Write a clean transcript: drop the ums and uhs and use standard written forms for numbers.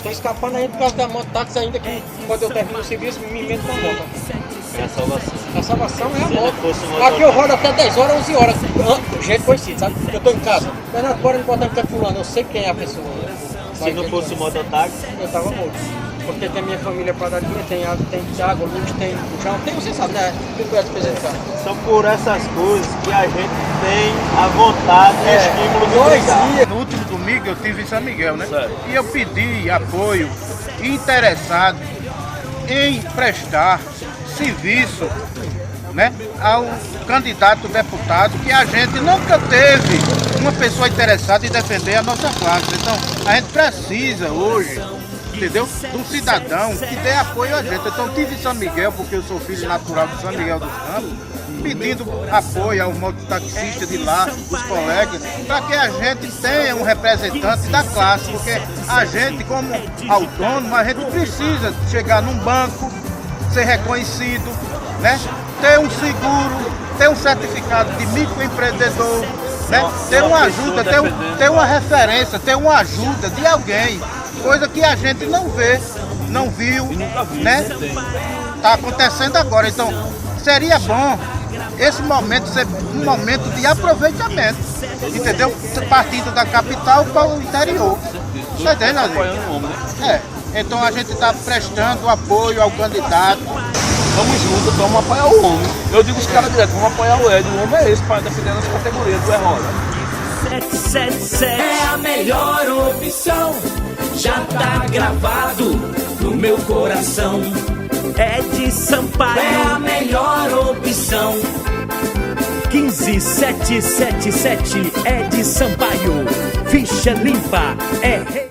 tô escapando ainda por causa da mototáxi ainda, que quando eu termino o serviço, me meto com a moto. É a salvação. A salvação é a Se não moto. fosse um Aqui eu rodo até 10 horas, 11 horas. Gente conhecido, sabe? Eu tô em casa. Fernando, bora me botar em canto fulano, eu sei quem é a pessoa. Se não fosse o mototáxi, Eu tava morto. Porque tem minha família padaria, tem água, luz, tem chão, tem, você sabe, né? Tudo é despesa de casa. são por essas coisas que a gente tem a vontade e estímulo de brigar. No último domingo eu estive em São Miguel, né? Certo. E eu pedi apoio interessado em prestar serviço, né, ao candidato deputado, que a gente nunca teve uma pessoa interessada em defender a nossa classe. Então a gente precisa hoje, entendeu? De um cidadão que dê apoio a gente. Então eu estive em São Miguel, porque eu sou filho natural de São Miguel dos Campos, pedindo apoio aos mototaxistas de lá, os colegas, para que a gente tenha um representante da classe, porque a gente, como autônomo, a gente precisa chegar num banco, ser reconhecido, né? Ter um seguro, ter um certificado de microempreendedor, né? Ter uma ajuda, ter uma referência, ter uma ajuda de alguém, coisa que a gente não vê, não viu, né? Está acontecendo agora, então seria bom esse momento ser um momento de aproveitamento, entendeu? Partindo da capital para o interior. Tá entendendo, É, então a gente está prestando apoio ao candidato. Vamos juntos, vamos apoiar o homem. Eu digo os caras direto, vamos apoiar o Ed. O homem é esse para defender as categorias do Roda. 777 é a melhor opção. Já tá gravado no meu coração. Ed Sampaio é a melhor opção. 15777 Ed Sampaio. Ficha limpa é